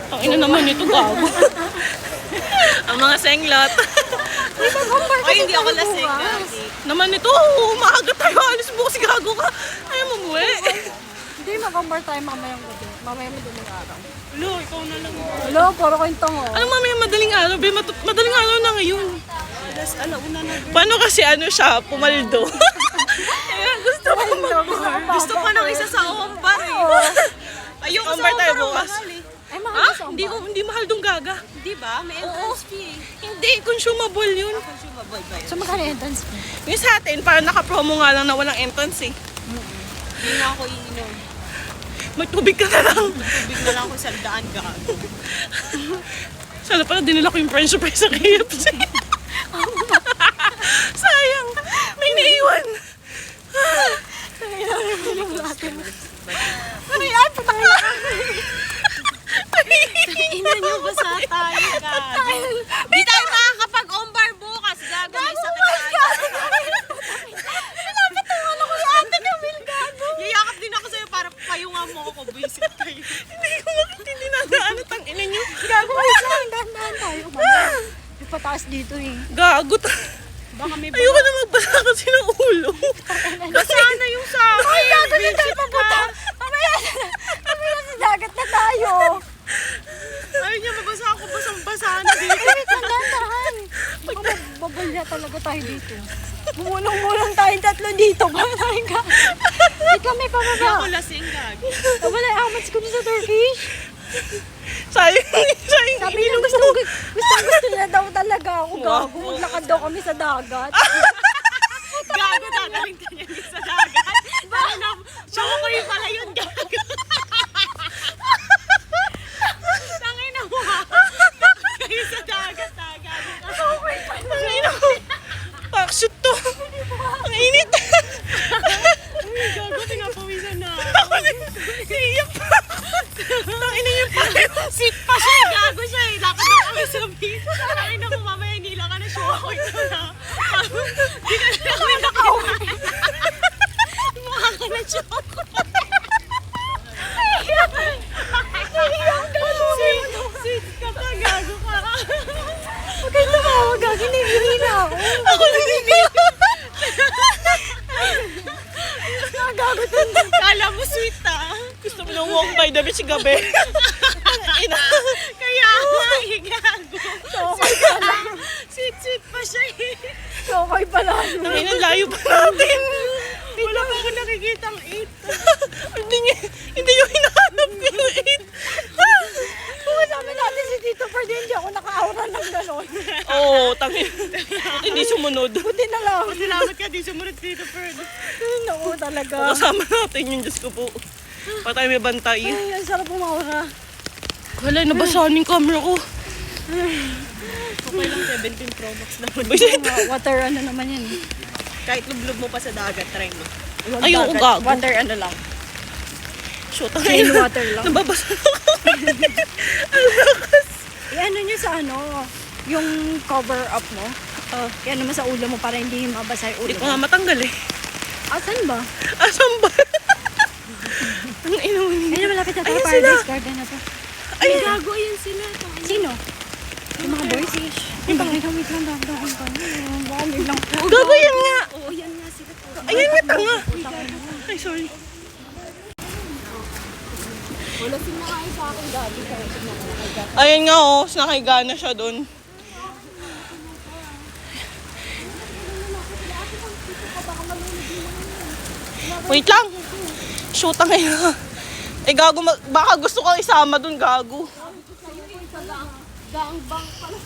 Ang ina naman ito, gago. Ang mga senglot. Ay, hindi ako lasing. Naman ito, maaga tayo. Alis bukas, gago ka. Ayaw mamuwi. Hindi, mag-compare tayo mamayang gabi. Mamayang madaling araw. Lo, ikaw na lang. Hello, puro kwento mo. Ano mamaya madaling araw? Be, madaling araw na ngayon. Alas, alauna na. Paano kasi ano siya, pumaldo? Kaya gusto ko Gusto ko ng isa sa Ompar eh. Ayoko sa Ompar tayo Ompar, ang bukas. mahal eh. Ay, Ha? mahal sa Hindi mahal dong gaga. Di ba? May entrance fee eh. Hindi, consumable yun. Consumable ba yun? So, magkano entrance fee? Yung sa atin, parang naka-promo nga lang na walang entrance eh. Hindi na ako iinom. May tubig ka na lang. Tubig na lang ako sa daan gago. Sana pala dinala ko yung french fries sa KFC. Sayang. May naiwan. Ano yan? Putangin na. Ina nyo, basa tayo gago. Di tayo makakapag-Ompar bukas gago. May sakit tayo. Pinapatungan ako yung ate Camille, gago. Yayakap din ako sa'yo para payungan mo ako. Buisit kayo. Hindi ko makitindi na ano tang ina nyo. Gago, wait lang. Dahan-dahan tayo. May pataas dito eh. Gago. Baka may Ayoko na magbasa kasi ng ulo. basa na yung sa akin. Ay, gago na tayo papunta. Mamaya sa dagat na tayo. Ayaw niya mabasa ako. Basang-basa na dito. Wait lang, dahan-dahan. Baka mabalya talaga tayo dito. Bumulong-mulong tayong tatlo dito. Baka tayo ka. Hindi kami Hindi ako pababa. lasing gago. Wala, how much ko sa Turkish? Sayang. Sabi niya gusto niya daw talaga ako. Gago, maglakad daw kami sa dagat. Gago, dadaling ka niya sa dagat. Ano, chokoy pala yun, gago. Tangin na mo ha. Kayo sa dagat ha, gago. Chokoy pala. Ang ina ko. Backshoot to. Ang init. Gago, pinapawisan na. Ako na. Naiiyak pa. Ang ina yung payo. Sit pa siya, gago siya eh. Lakad na kami sa beach. Tangin na mo, mamaya nila ka na chokoy ko na. Di ka na kami nakauwi. Mukha ka na chokoy. Sit ka pa, gago ka. Huwag kayo tumawa, gago, nahihina ako. Ako naiiyak. Gago, tundi. Kala mo sweet ah. Gusto mo ng walk by the beach gabi. Ang ina. Kaya nga, gago. Okay pala. Sweet pa siya eh. Okay pala. Ang ina, layo pa natin. Wala pa ako nakikitang 8. Hindi yung hinahanap ko yung 8. Kung kasama natin si Tito Ferdy, hindi ako naka-aura ng gano'n. Oo, tangin. Hindi sumunod. Buti na lang. Salamat ka, di sumunod dito, Ferd. Oo talaga. Kasama natin yung Diyos ko po. Pa tayo may bantay. Ay, ang sarap umaura. Wala, nabasahan yung camera ko. Okay lang, 17 Pro Max naman. Bisit. Water ano naman yan. Kahit lublog mo pa sa dagat, try mo. Ay, oo, gago. Water ano lang. Shoot, ang Plain ina. water lang. Nababasa ako. I-ano nyo sa ano, yung cover up mo. I-ano mo sa ulo mo para hindi mabasa yung ulo Hindi ko mo. nga matanggal eh. Asan ba? Asan ba? Ang ina mo. Ayun, malapit na tayo. Ayun Paradise Garden na to. Ay, Gago, yun sila. Sino? Yung mga boys. Yung bang wait lang, dahan pa. Baka may lang po. gago yan nga. Oo, yan nga sila. Ayan nga, tanga. Ay, sorry. Wala sinakain sa akin gabi. Ayan nga oh, nakahiga na siya doon. Wait lang. Shoot ang ina. Eh gago, baka gusto kang isama doon, gago. Gaang bang pala.